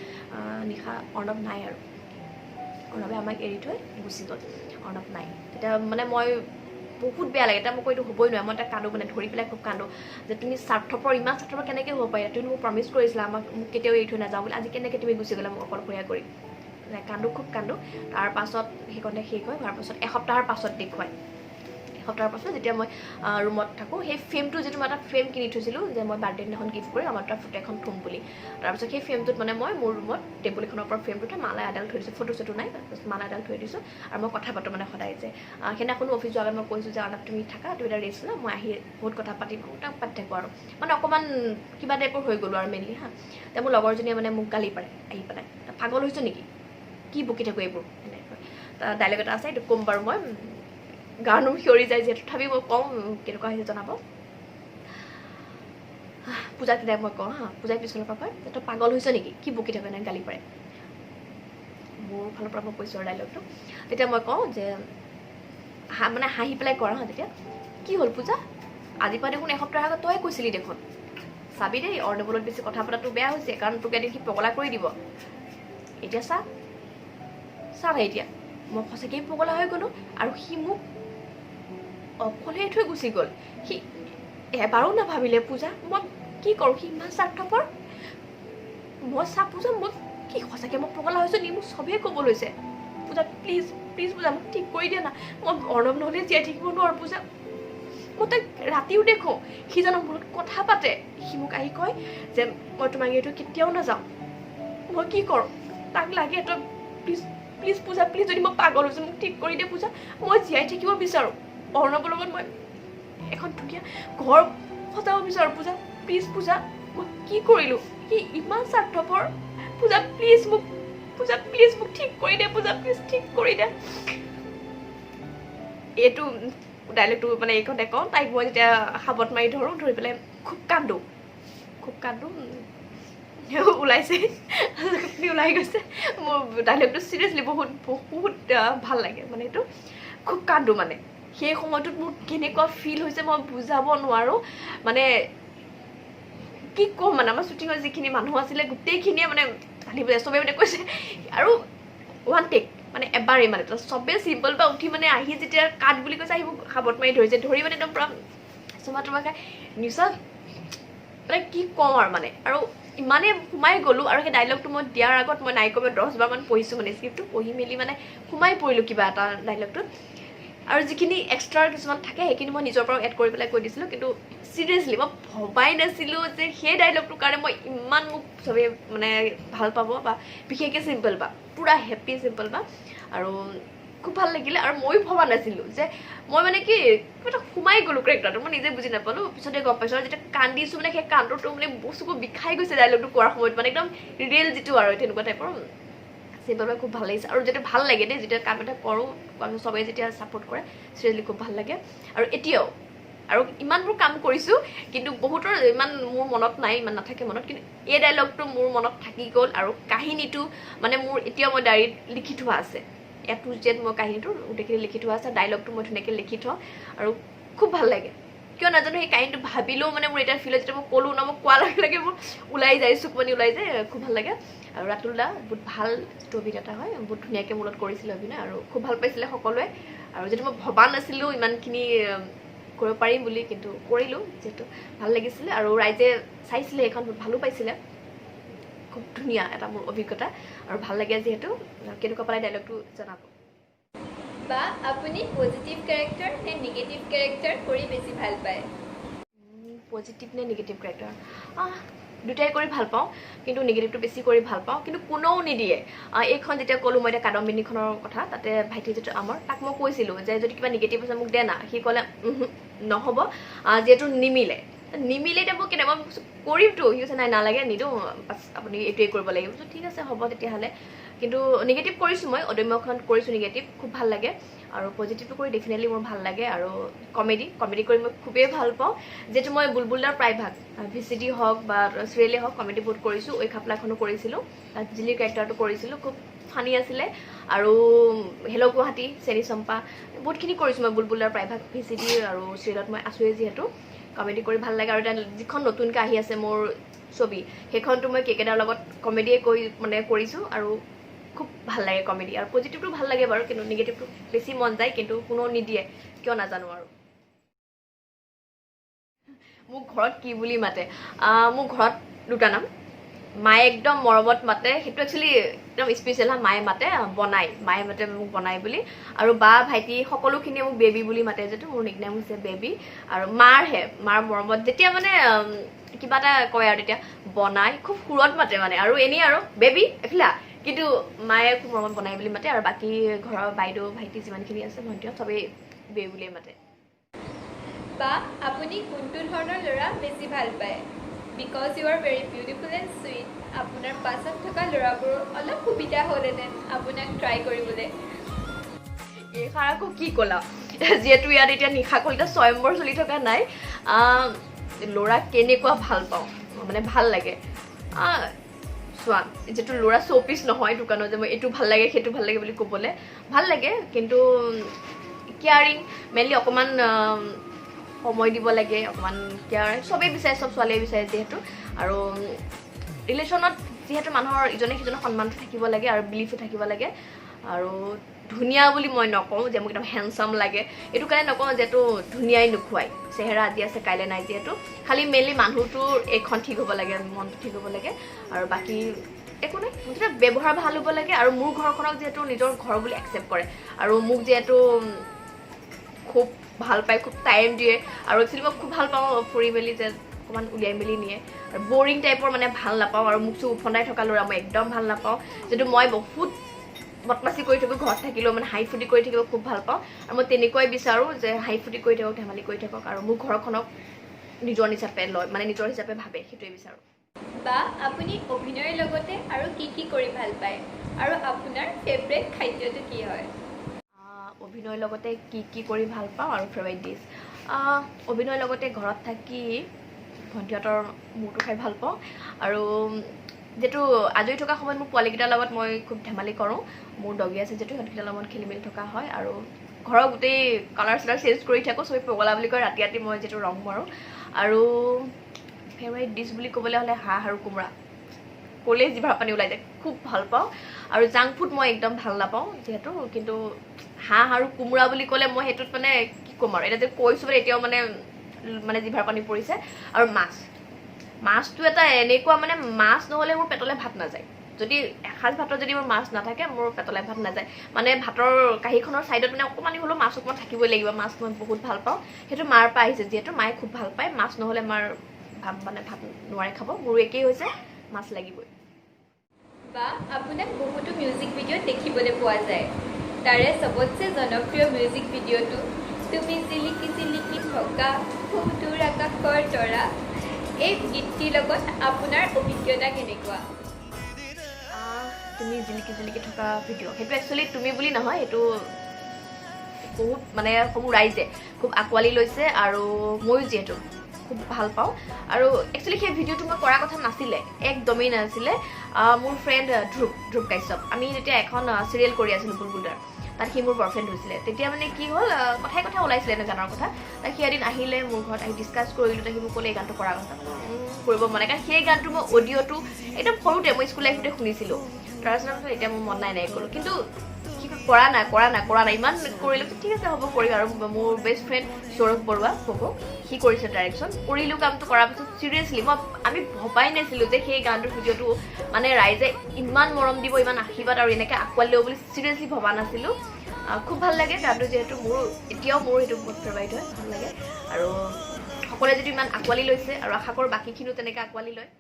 নিশা অৰ্ণৱ নাই আৰু। অৰ্ণৱে আমাক এৰি থৈ গুচি গ'ল, অৰ্ণৱ নাই। তেতিয়া মানে মই বহুত বেয়া লাগে, এতিয়া মই এইটো হ'বই নোৱাৰে, মই তাক কান্দো মানে ধৰি পেলাই খুব কান্দো যে তুমি স্বাৰ্থপৰ, ইমান স্বাৰ্থপৰ কেনেকৈ হ'ব পাৰিলা, তুমি মোক প্ৰমিছ কৰিছিলা মোক কেতিয়াও এৰি থৈ নাযাওঁ বুলি, আজি কেনেকৈ তুমি গুচি গ'লা মোক অকলশৰীয়া কৰি। কান্দো, খুব কান্দো। তাৰপাছত সেইকণতে শেষ হয়, হোৱাৰ পাছত এসপ্তাহৰ পাছত দেখুৱায়। এসপ্তাহৰ পাছত যেতিয়া মই ৰুমত থাকোঁ, সেই ফ্ৰেমটো যিটো মই এটা ফ্ৰেম কিনি থৈছিলোঁ যে মই বাৰ্থডে দিনাখন গিফ্ট কৰি আমাৰ তাৰ ফটো এখন থ'ম বুলি, তাৰপিছত সেই ফ্ৰেমটোত মানে মই মোৰ ৰুমত টেবুল এখনৰ ওপৰত ফ্ৰেমটোতে মালা এডাল থৈ দিছোঁ, ফটো চটো নাই, মালা এডাল থৈ দিছোঁ। আৰু মই কথা পাতোঁ মানে সদায় যে সেইদিনাখনো অফিচ যোৱাৰ আগত মই কৈছোঁ যে অৰ্ণৱ তুমি থাকা, তুমি এটা ৰেষ্ট লোৱা, মই আহি বহুত কথা পাতিম, তাক পাতি থাকোঁ আৰু মানে অকণমান কিবা টাইপৰ হৈ গ'লোঁ আৰু মেইনলি হা। এতিয়া মোৰ লগৰজনীয়ে মানে মোক গালি পাৰে আহি পেলাই, পাগল হৈছোঁ নেকি, কি বকি থাকোঁ এইবোৰ এনেকৈ। ডাইলগ এটা আছে, এইটো ক'ম বাৰু, মই গাৰ নোম সিঁয়ৰি যায় যিহেতু, তথাপি মই কওঁ কেনেকুৱা হৈছে জনাব। পূজাক তেতিয়া মই কওঁ হা, পূজাই পিছলৰ পৰা কয় যে তই পাগল হৈছ নেকি, কি বকি থাকোঁ এনেকৈ গালি পাৰে। মোৰ ফালৰ পৰা মই কৈছোঁ আৰু ডাইলগটো। তেতিয়া মই কওঁ যে মানে হাঁহি পেলাই কৰা হা, তেতিয়া কি হ'ল পূজা, আজিৰ পৰা দেখোন এসপ্তাহৰ আগত তই কৈছিলি দেখোন, চাবি দেই অৰ্ণৱৰ লগত বেছি কথা পতাটো বেয়া হৈছে, কাৰণ তোক এদিন সি পগলা কৰি দিব। এতিয়া চা এতিয়া মই সঁচাকেই পগলা হৈ গ'লোঁ, আৰু সি মোক অকলে থৈ গুচি গ'ল। সি এবাৰো নাভাবিলে পূজা মই কি কৰোঁ, সি ইমান স্বাৰ্থপৰ। মই পূজা মই কি সঁচাকৈ মই পগলা হৈছোঁ নি, মোক চবেই ক'ব লৈছে। পূজা প্লিজ প্লিজ পূজা মোক ঠিক কৰি দিয়া না, মই অৰ্ণৱ নহ'লে জীয়াই থাকিব নোৱাৰোঁ পূজা। মই তাক ৰাতিও দেখোঁ, সি জানো মোৰ লগত কথা পাতে, সি মোক আহি কয় যে মই তোমাক এইটো কেতিয়াও নাযাওঁ। মই কি কৰোঁ, তাক লাগে তই প্লিজ প্লিজ পূজা প্লিজ, যদি মই পাগল হৈছোঁ মোক ঠিক কৰি দিয়ে পূজা, মই জীয়াই থাকিব বিচাৰোঁ, অৰ্ণৱৰ লগত মই এখন ধুনীয়া ঘৰ সজাব বিচাৰোঁ পূজা, প্লিজ পূজা। মই কি কৰিলোঁ, সি ইমান স্বাৰ্থপৰ, পূজা প্লিজ মোক, পূজা প্লিজ মোক ঠিক কৰি দে পূজা, প্লিজ ঠিক কৰি দে। এইটো ডাইলগটো মানে এইখনতে কওঁ, তাইক মই যেতিয়া সাবত মাৰি ধৰোঁ, ধৰি পেলাই খুব কান্দো ওলাইছে ওলাই গৈছে। মোৰ ডাইলগটো চিৰিয়াছলি বহুত বহুত ভাল লাগে, মানে এইটো খুব কান্দো। মানে সেই সময়টোত মোৰ কেনেকুৱা ফিল হৈছে মই বুজাব নোৱাৰোঁ, মানে কি ক'ম। মানে আমাৰ শ্বুটিঙৰ যিখিনি মানুহ আছিলে গোটেইখিনিয়ে মানে ঢালি বুজাই, চবেই মানে কৈছে আৰু ওৱান টেক মানে এবাৰেই, মানে চবেই চিম্পল বা উঠি মানে আহি যেতিয়া কাট বুলি কৈছে, আহি মোক সাবত মাৰি ধৰিছে, ধৰি মানে একদম পূৰা চুমা তোমা খাই নিশ্চয় মানে কি ক'ম আৰু মানে, আৰু ইমানেই সোমাই গ'লোঁ। আৰু সেই ডাইলগটো মই দিয়াৰ আগত মই নাই কমেও 10 বাৰমান পঢ়িছোঁ, মানে স্ক্ৰিপ্টটো পঢ়ি মেলি মানে সোমাই পৰিলোঁ কিবা এটা ডাইলগটোত। আৰু যিখিনি এক্সট্ৰা কিছুমান থাকে সেইখিনি মই নিজৰ পৰাও এড কৰি পেলাই কৈ দিছিলোঁ, কিন্তু চিৰিয়াছলি মই ভবাই নাছিলোঁ যে সেই ডাইলগটোৰ কাৰণে মই ইমান মোক চবেই মানে ভাল পাব, বা বিশেষকৈ চিম্পল বা পূৰা হেপ্পী চিম্পল বা। আৰু খুব ভাল লাগিলে, আৰু ময়ো ভবা নাছিলোঁ যে মই মানে কি কিবা এটা সোমাই গ'লোঁ কেৰেক্টাৰটো, মই নিজে বুজি নাপালোঁ, পিছতে গম পাইছোঁ। আৰু যেতিয়া কান্দিছোঁ মানে সেই কান্দটো মানে বস্তুবোৰ বিষাই গৈছে ডাইলগটো কোৱাৰ সময়ত, মানে একদম ৰিয়েল যিটো আৰু তেনেকুৱা টাইপৰ চিম্পল খুব ভাল লাগিছে। আৰু যেতিয়া ভাল লাগে দেই, যেতিয়া কাম এটা কৰোঁ চবেই যেতিয়া ছাপোৰ্ট কৰে, চিৰিয়াছলি খুব ভাল লাগে। আৰু এতিয়াও আৰু ইমানবোৰ কাম কৰিছোঁ, কিন্তু বহুতৰ ইমান মোৰ মনত নাই, ইমান নাথাকে মনত, কিন্তু এই ডাইলগটো মোৰ মনত থাকি গ'ল। আৰু কাহিনীটো মানে মোৰ এতিয়াও মই ডায়েৰীত লিখি থোৱা আছে, A to Z মই কাহিনীটো গোটেইখিনি লিখি থোৱা আছে, ডাইলগটো মই ধুনীয়াকৈ লিখি থওঁ, আৰু খুব ভাল লাগে। কিয় নাজানো সেই কাহিনীটো ভাবিলেও মানে মোৰ এতিয়া ফিল হয়, যেতিয়া মই ক'লোঁ ন, মই কোৱাৰ লগে লগে মোৰ ওলাই যায়, চুকমনি ওলাই যায়, খুব ভাল লাগে। আৰু ৰাতুল দা বহুত ভাল যিটো অভিনেতা হয়, বহুত ধুনীয়াকৈ মোৰ লগত কৰিছিলে অভিনয়, আৰু খুব ভাল পাইছিলে সকলোৱে। আৰু যিটো মই ভবা নাছিলোঁ ইমানখিনি কৰিব পাৰিম বুলি, কিন্তু কৰিলোঁ যিহেতু ভাল লাগিছিলে। আৰু ৰাইজে চাইছিলে এইখন, ভালো পাইছিলে, খুব ধুনীয়া এটা মোৰ অভিজ্ঞতা, আৰু ভাল লাগে যিহেতু। কেনেকুৱা পালে ডাইলগটো জনাব। বা আপুনি পজিটিভ কেৰেক্টাৰ নে নিগেটিভ কেৰেক্টাৰ কৰি বেছি ভাল পায়? পজিটিভ নে নিগেটিভ কেৰেক্টাৰ, দুটাই কৰি ভাল পাওঁ, কিন্তু নিগেটিভটো বেছি কৰি ভাল পাওঁ। কিন্তু কোনেও নিদিয়ে। এইখন যেতিয়া ক'লোঁ মই এতিয়া কাদম্বিনীখনৰ কথা, তাতে ভাইটি যিটো আমাৰ, তাক মই কৈছিলোঁ যে যদি কিবা নিগেটিভ আছে মোক দে না। সি ক'লে নহ'ব, যিহেতু নিমিলে এতিয়া মই কেনেকুৱা কৰিমতো। সি কৈছে নাই নালাগে, নিদিওঁ, আপুনি এইটোৱে কৰিব লাগিব। ঠিক আছে হ'ব তেতিয়াহ'লে। কিন্তু নিগেটিভ কৰিছোঁ, মই অদম্যখন কৰিছোঁ নিগেটিভ, খুব ভাল লাগে। আৰু পজিটিভটো কৰি ডেফিনেটলি মোৰ ভাল লাগে। আৰু কমেডি কৰি মই খুবেই ভাল পাওঁ, যিহেতু মই বুলবুলদাৰ প্ৰায়ভাগ VCD হওক বা চিৰিয়েলেই হওক কমেডি বহুত কৰিছোঁ। ঐ খাপলাখনো কৰিছিলোঁ, তাত জিলিৰ কেৰেক্টাৰটো কৰিছিলোঁ, খুব ফানি আছিলে। আৰু হেল্ল' গুৱাহাটী, চেনি চম্পা, বহুতখিনি কৰিছোঁ মই বুলবুলদাৰ প্ৰায়ভাগ VCD আৰু চিৰিয়েলত মই আছোঁৱেই যিহেতু। কমেডি কৰি ভাল লাগে। আৰু এতিয়া যিখন নতুনকৈ আহি আছে মোৰ ছবি, সেইখনটো মই কেকেদাৰ লগত কমেডিয়ে কৰি মানে কৰিছোঁ, আৰু খুব ভাল লাগে কমেডি আৰু পজিটিভটো ভাল লাগে বাৰু কিন্তু নিগেটিভটো বেছি মন যায় কিন্তু কোনো নিদিয়ে কিয় নাজানো আৰু মোক ঘৰত কি বুলি মাতে মোক ঘৰত দুটা নাম মায়ে একদম মৰমত মাতে সেইটো একচুৱেলি একদম স্পেচিয়েল হা মায়ে মাতে মায়ে মাতে মোক বনাই বুলি আৰু বা ভাইটি সকলোখিনিয়ে মোক বেবী বুলি মাতে যিটো মোৰ নিকনেম হৈছে বেবী আৰু মাৰ মৰমত যেতিয়া মানে কিবা এটা কয় আৰু তেতিয়া বনাই খুব সুৰত মাতে মানে আৰু এনেই আৰু বেবী এফিলা কিন্তু মায়ে খুব মৰমত বনাই বুলি মাতে আৰু বাকী ঘৰৰ বাইদেউ ভাইটি যিমানখিনি আছে ভণ্টিহঁত চবেই বেবী বুলিয়ে মাতে বা আপুনি কোনটো ধৰণৰ ল'ৰা বেছি ভাল পায় because you are very beautiful and sweet আপোনাৰ পাছত থকা ল'ৰাবোৰৰ অলপ সুবিধা হ'লহেঁতেন আপোনাক ট্ৰাই কৰিবলৈ এইষাৰ আকৌ কি ক'লা যিহেতু ইয়াত এতিয়া নিশা কলিতা স্বয়ম্বৰ চলি থকা নাই ল'ৰা কেনেকুৱা ভাল পাওঁ মানে ভাল লাগে চোৱা যিটো ল'ৰা শ্ব'পিচ নহয় দোকানত যে মই এইটো ভাল লাগে সেইটো ভাল লাগে বুলি ক'বলৈ ভাল লাগে কিন্তু কেয়াৰিং মেইনলি অকণমান সময় দিব লাগে অকণমান কেয়াৰ চবেই বিচাৰে চব ছোৱালীয়ে বিচাৰে যিহেতু আৰু ৰিলেশ্যনত যিহেতু মানুহৰ ইজনে সিজনৰ সন্মানটো থাকিব লাগে আৰু বিলিফো থাকিব লাগে আৰু ধুনীয়া বুলি মই নকওঁ যে মোক একদম হেণ্ডচাম লাগে এইটো কাৰণে নকওঁ যিহেতু ধুনীয়াই নোখোৱাই চেহেৰা আজি আছে কাইলৈ নাই যিহেতু খালি মেইনলি মানুহটোৰ এইখন ঠিক হ'ব লাগে মনটো ঠিক হ'ব লাগে আৰু বাকী একো নাই মুঠতে ব্যৱহাৰ ভাল হ'ব লাগে আৰু মোৰ ঘৰখনক যিহেতু নিজৰ ঘৰ বুলি একচেপ্ট কৰে আৰু মোক যিহেতু খুব ভাল পায় খুব টাইম দিয়ে আৰু একচুৱেলি মই খুব ভাল পাওঁ ফুৰি মেলি যে অকণমান উলিয়াই মেলি নিয়ে আৰু বৰিং টাইপৰ মানে ভাল নাপাওঁ আৰু মোক চুপ উফন্দাই থকা ল'ৰা মই একদম ভাল নাপাওঁ যিটো মই বহুত বদমাচি কৰি থাকোঁ ঘৰত থাকিলেও মানে হাঁহি ফুৰ্তি কৰি থাকিব খুব ভাল পাওঁ আৰু মই তেনেকুৱাই বিচাৰোঁ যে হাঁহি ফুৰ্তি কৰি থাকক ধেমালি কৰি থাকক আৰু মোৰ ঘৰখনক নিজৰ হিচাপে লয় মানে নিজৰ হিচাপে ভাবে সেইটোৱে বিচাৰোঁ বা আপুনি অভিনয়ৰ লগতে আৰু কি কৰি ভাল পায় আৰু আপোনাৰ ফেভৰেট খাদ্যটো কি হয় অভিনয়ৰ লগতে কি কৰি ভাল পাওঁ আৰু ফেভাৰিট ডিছ অভিনয়ৰ লগতে ঘৰত থাকি ভণ্টিহঁতৰ মূৰটো খাই ভাল পাওঁ আৰু যিহেতু আজৰি থকা সময়ত মোৰ পোৱালীকেইটাৰ লগত মই খুব ধেমালি কৰোঁ মোৰ ডগী আছে যিহেতু সিহঁতকেইটাৰ লগত খেলি মেলি থকা হয় আৰু ঘৰৰ গোটেই কালাৰ চালাৰ চেঞ্জ কৰি থাকোঁ চবেই পগলা বুলি কয় ৰাতি ৰাতি মই যিহেতু ৰং মাৰোঁ আৰু ফেভাৰিট ডিছ বুলি ক'বলৈ হ'লে হাঁহ আৰু কোমোৰা ক'লেই জিভাৰ পানী ওলাই যায় খুব ভাল পাওঁ আৰু জাংক ফুড মই একদম ভাল নাপাওঁ যিহেতু কিন্তু হাঁহ আৰু কোমোৰা বুলি ক'লে মই সেইটোত মানে কি ক'ম আৰু এতিয়া যে কৈছোঁ এতিয়াও মানে জিভাৰ পানী পৰিছে আৰু মাছটো এটা এনেকুৱা মানে মাছ নহ'লে মোৰ পেটলৈ ভাত নাযায় যদি এসাঁজ ভাতত যদি মোৰ মাছ নাথাকে মোৰ পেটলৈ ভাত নাযায় মানে ভাতৰ কাঁহীখনৰ ছাইডত মানে অকণমানি হ'লেও মাছ অকণমান থাকিবই লাগিব মাছ মই বহুত ভাল পাওঁ সেইটো মাৰ পৰা আহিছে যিহেতু মায়ে খুব ভাল পায় মাছ নহ'লে মাৰ ভাত নোৱাৰে খাব মোৰো একেই হৈছে মাছ লাগিবই বা আপোনাক বহুতো মিউজিক ভিডিঅ'ত দেখিবলৈ পোৱা যায় তাৰে চবতছে জনপ্ৰিয় মিউজিক ভিডিঅ'টো তুমি জিলিকি জিলিকি থকা সুদূৰ আকাশৰ তৰা এই গীতটিৰ লগত আপোনাৰ অভিজ্ঞতা কেনেকুৱা তুমি জিলিকি জিলিকি থকা ভিডিঅ' সেইটো একচুৱেলি তুমি বুলি নহয় সেইটো বহুত মানে সমূহ ৰাইজে খুব আঁকোৱালি লৈছে আৰু ময়ো যিহেতু খুব ভাল পাওঁ আৰু একচুৱেলি সেই ভিডিঅ'টো মই কৰাৰ কথা নাছিলে একদমেই নাছিলে মোৰ ফ্ৰেণ্ড ধ্ৰুৱ কাশ্যপ আমি যেতিয়া এখন চিৰিয়েল কৰি আছিলোঁ বুলবুলদাৰ তাত সি মোৰ বয়ফ্ৰেণ্ড হৈছিলে তেতিয়া মানে কি হ'ল কথা ওলাইছিলে এনে গানৰ কথা তাক সি এদিন আহিলে মোৰ ঘৰত আহি ডিছকাছ কৰিলোঁ তাক সি মোক ক'লে এই গানটো কৰাৰ কথা কৰিব মনে কাৰণ সেই গানটো মই অডিঅ'টো একদম সৰুতে মই স্কুল লাইফতে শুনিছিলোঁ তাৰপিছত এতিয়া মোৰ মন নাই ক'লোঁ কিন্তু কি কৰা নাই ইমান কৰিলোঁ ঠিক আছে হ'ব কৰিম আৰু মোৰ বেষ্ট ফ্ৰেণ্ড সৌৰভ বৰুৱা হ'ব সি কৰিছে ডাইৰেকশ্যন কৰিলোঁ কামটো কৰাৰ পিছত চিৰিয়াছলি আমি ভবাই নাছিলোঁ যে সেই গানটোৰ ভিডিঅ'টো মানে ৰাইজে ইমান মৰম দিব ইমান আশীৰ্বাদ আৰু এনেকৈ আঁকোৱালি দিব বুলি চিৰিয়াছলি ভবা নাছিলোঁ খুব ভাল লাগে গানটো যিহেতু এতিয়াও মোৰ সেইটো বহুত ফেভাৰিট হয় ভাল লাগে আৰু সকলোৱে যদি ইমান আঁকোৱালি লৈছে আৰু আশা কৰোঁ বাকীখিনিও তেনেকৈ আঁকোৱালি লয়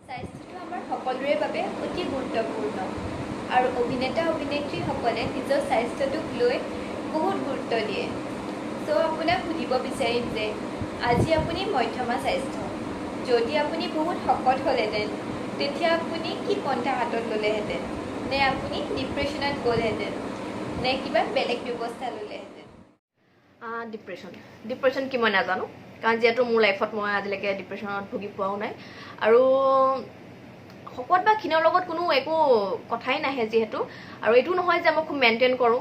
স্বাস্থ্যটো আমাৰ সকলোৰে বাবে অতি গুৰুত্বপূৰ্ণ আৰু অভিনেত্ৰীসকলে নিজৰ স্বাস্থ্যটোক লৈ বহুত গুৰুত্ব দিয়ে চ' আপোনাক সুধিব বিচাৰিম যে আজি আপুনি মধ্যমা স্বাস্থ্য যদি আপুনি বহুত শকত হ'লহেঁতেন তেতিয়া আপুনি কি পন্থা হাতত ল'লেহেঁতেন নে আপুনি ডিপ্ৰেশ্যনত গ'লহেঁতেন নে কিবা বেলেগ ব্যৱস্থা ল'লেহেঁতেন ডিপ্ৰেশ্যন কি মই নাজানো কাৰণ যিহেতু মোৰ লাইফত মই আজিলৈকে ডিপ্ৰেশ্যনত ভুগি পোৱাও নাই আৰু শকত বা ক্ষীণৰ লগত কোনো একো কথাই নাহে যিহেতু আৰু এইটো নহয় যে মই খুব মেইনটেইন কৰোঁ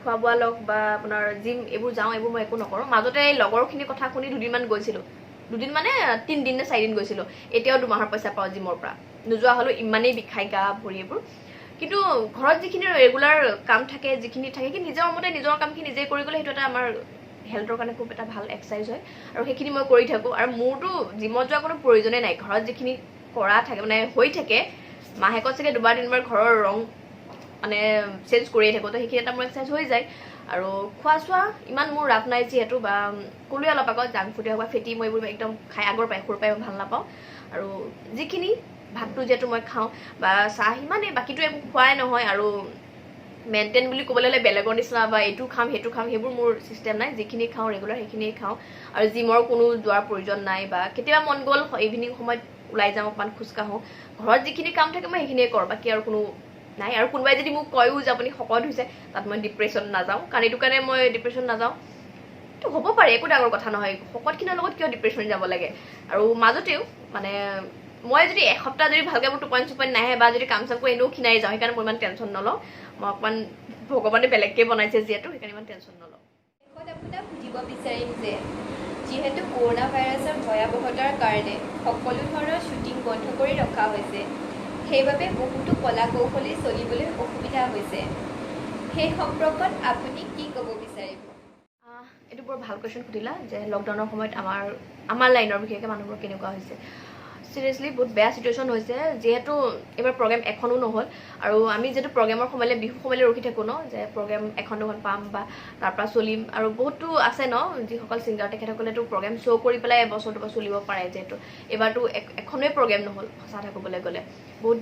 খোৱা বোৱা লওক বা আপোনাৰ জিম এইবোৰ যাওঁ এইবোৰ মই একো নকৰোঁ মাজতে লগৰখিনিৰ কথা শুনি দুদিনমান গৈছিলোঁ দুদিন মানে 3 দিন নে 4 দিন গৈছিলোঁ এতিয়াও 2 মাহৰ পইচা পাওঁ জিমৰ পৰা নোযোৱা হ'লেও ইমানেই বিষাই গা ভৰি এইবোৰ কিন্তু ঘৰত যিখিনি ৰেগুলাৰ কাম থাকে যিখিনি থাকে কি নিজৰ মতে নিজৰ কামখিনি নিজে কৰি গ'লে সেইটো এটা আমাৰ হেল্থৰ কাৰণে খুব এটা ভাল এক্সাৰচাইজ হয় আৰু সেইখিনি মই কৰি থাকোঁ আৰু মোৰতো জিমত যোৱাৰ কোনো প্ৰয়োজনেই নাই ঘৰত যিখিনি কৰা থাকে মানে হৈ থাকে মাহেকত চাগে 2-3বাৰ ঘৰৰ ৰং মানে চেঞ্জ কৰিয়ে থাকোঁ তো সেইখিনি এটা মোৰ এক্সাৰচাইজ হৈ যায় আৰু খোৱা চোৱা ইমান মোৰ ৰাপ নাই যিহেতু বা ক'লোৱে অলপ আগত জাংক ফুডে হওক বা ফেটি মই এইবোৰ একদম খাই আগৰ পাই সৰুৰ পৰাই ভাল নাপাওঁ আৰু যিখিনি ভাতটো যিহেতু মই খাওঁ বা চাহ সিমানেই বাকীটো একো খোৱাই নহয় আৰু মেইনটেইন বুলি ক'বলৈ হ'লে বেলেগৰ নিচিনা বা এইটো খাম সেইটো খাম সেইবোৰ মোৰ ছিষ্টেম নাই যিখিনি খাওঁ ৰেগুলাৰ সেইখিনিয়ে খাওঁ আৰু জিমৰ কোনো যোৱাৰ প্ৰয়োজন নাই বা কেতিয়াবা মন গ'ল ইভিনিং সময়ত ওলাই যাওঁ অকণমান খোজকাঢ়োঁ ঘৰত যিখিনি কাম থাকে মই সেইখিনিয়ে কৰোঁ বাকী আৰু কোনো নাই আৰু কোনোবাই যদি মোক কয়ও যে আপুনি শকত হৈছে তাত মই ডিপ্ৰেশ্যন নাযাওঁ কাৰণ এইটো কাৰণে মই ডিপ্ৰেশ্যন নাযাওঁ এইটো হ'ব পাৰে একো ডাঙৰ কথা নহয় শকতখিনিৰ লগত কিয় ডিপ্ৰেশ্যন যাব লাগে আৰু মাজতেও মানে মই যদি এসপ্তাহ যদি ভালকৈ মোৰ টোপনি নাহে বা যদি কাম চাম কৰি এনেও খিনাই যাওঁ সেইকাৰণে মই ইমান টেনশ্যন নলওঁ মই অকণমান ভগৱানে বেলেগকৈ বনাইছে যিহেতু সেইকাৰণে ইমান টেনশ্যন নলওঁ শেষত আপোনাক সুধিব বিচাৰিম যে যিহেতু কৰোণা ভাইৰাছৰ ভয়াৱহতাৰ কাৰণে সকলো ধৰণৰ শ্বুটিং বন্ধ কৰি ৰখা হৈছে সেইবাবে বহুতো কলা কৌশলী চলিবলৈ অসুবিধা হৈছে সেই সম্পৰ্কত আপুনি কি ক'ব বিচাৰিব এইটো বৰ ভাল কুৱেশ্যন সুধিলা যে লকডাউনৰ সময়ত আমাৰ লাইনৰ বিশেষকৈ মানুহবোৰ কেনেকুৱা হৈছে চিৰিয়াছলি বহুত বেয়া চিটুৱেশ্যন হৈছে যিহেতু এইবাৰ প্ৰগ্ৰেম এখনো নহ'ল আৰু আমি যিহেতু প্ৰগ্ৰেমৰ সময়লৈ বিহু সময়লৈ ৰখি থাকোঁ ন যে প্ৰগ্ৰেম এখন দুখন পাম বা তাৰপৰা চলিম আৰু বহুতো আছে ন যিসকল ছিংগাৰ তেখেতসকলেতো প্ৰগ্ৰেম শ্ব' কৰি পেলাই এবছৰ দুবছৰ চলিব পাৰে যিহেতু এইবাৰতো এখনেই প্ৰগ্ৰেম নহ'ল সঁচা ক'বলৈ গ'লে বহুত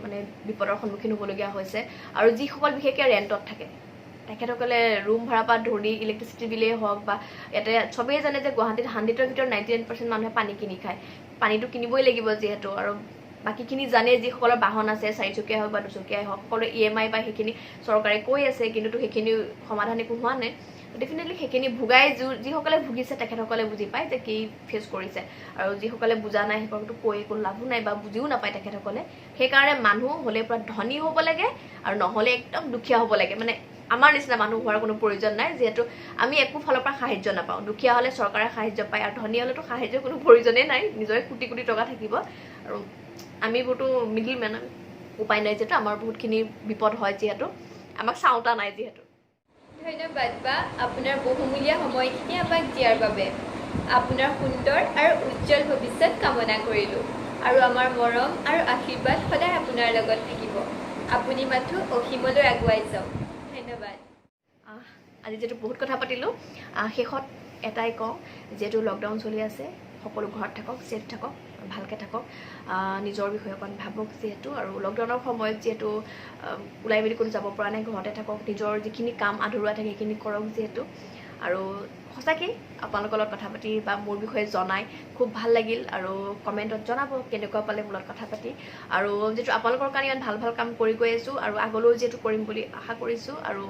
মানে বিপদৰ সন্মুখীন হ'বলগীয়া হৈছে আৰু যিসকল বিশেষকৈ ৰেণ্টত থাকে তেখেতসকলে ৰুম ভাড়াৰ পৰা ধৰি ইলেক্ট্ৰিচিটি বিলেই হওক বা ইয়াতে চবেই জানে যে গুৱাহাটীত 100ৰ ভিতৰত 99% মানুহে পানী কিনি খায় পানীটো কিনিবই লাগিব যিহেতু আৰু বাকীখিনি জানে যিসকলৰ বাহন আছে 4চকীয়াই হওক বা 2চকীয়াই হওক সকলোৰে EMI বা সেইখিনি চৰকাৰে কৈ আছে কিন্তু সেইখিনি সমাধান একো হোৱা নাই ডেফিনেটলি সেইখিনি ভোগাই যিসকলে ভুগিছে তেখেতসকলে বুজি পায় যে কি ফেচ কৰিছে আৰু যিসকলে বুজা নাই সেইসকলতো কৈ একো লাভো নাই বা বুজিও নাপায় তেখেতসকলে সেইকাৰণে মানুহ হ'লে পূৰা ধনী হ'ব লাগে আৰু নহ'লে একদম দুখীয়া হ'ব লাগে মানে আমাৰ নিচিনা মানুহ হোৱাৰ কোনো প্ৰয়োজন নাই যিহেতু আমি একো ফালৰ পৰা সাহায্য নাপাওঁ দুখীয়া হ'লে চৰকাৰে সাহায্য পায় আৰু ধনী হ'লেতো সাহায্যৰ কোনো প্ৰয়োজনেই নাই নিজৰে কোটি কোটি টকা থাকিব আৰু আমিবোৰতো মিডিল মেন উপায় নাই যিহেতু আমাৰ বহুতখিনি বিপদ হয় যিহেতু আমাক চাওঁতা নাই যিহেতু ধন্যবাদ বা আপোনাৰ বহুমূলীয়া সময়খিনি আমাক দিয়াৰ বাবে আপোনাৰ সুন্দৰ আৰু উজ্জ্বল ভৱিষ্যত কামনা কৰিলোঁ আৰু আমাৰ মৰম আৰু আশীৰ্বাদ সদায় আপোনাৰ লগত থাকিব আপুনি মাথো অসীমলৈ আগুৱাই যাওক ধন্যবাদ আজি যিহেতু বহুত কথা পাতিলোঁ শেষত এটাই কওঁ যিহেতু লকডাউন চলি আছে সকলো ঘৰত থাকক ছেফ থাকক ভালকৈ থাকক নিজৰ বিষয়ে অকণ ভাবক যিহেতু আৰু লকডাউনৰ সময়ত যিহেতু ওলাই মেলি কোনো যাব পৰা নাই ঘৰতে থাকক নিজৰ যিখিনি কাম আধৰুৱা থাকে সেইখিনি কৰক যিহেতু আৰু সঁচাকৈ আপোনালোকৰ লগত কথা পাতি বা মোৰ বিষয়ে জনাই খুব ভাল লাগিল আৰু কমেণ্টত জনাব কেনেকুৱা পালে মোৰ লগত কথা পাতি আৰু যিহেতু আপোনালোকৰ কাৰণে ইমান ভাল ভাল কাম কৰি গৈ আছোঁ আৰু আগলৈও যিহেতু কৰিম বুলি আশা কৰিছোঁ আৰু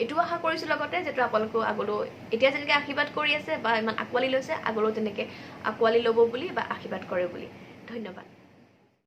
এইটোও আশা কৰিছোঁ লগতে যিহেতু আপোনালোকেও আগলৈও এতিয়া যেনেকৈ আশীৰ্বাদ কৰি আছে বা ইমান আঁকোৱালি লৈছে আগলৈও তেনেকৈ আঁকোৱালি ল'ব বুলি বা আশীৰ্বাদ কৰে বুলি ধন্যবাদ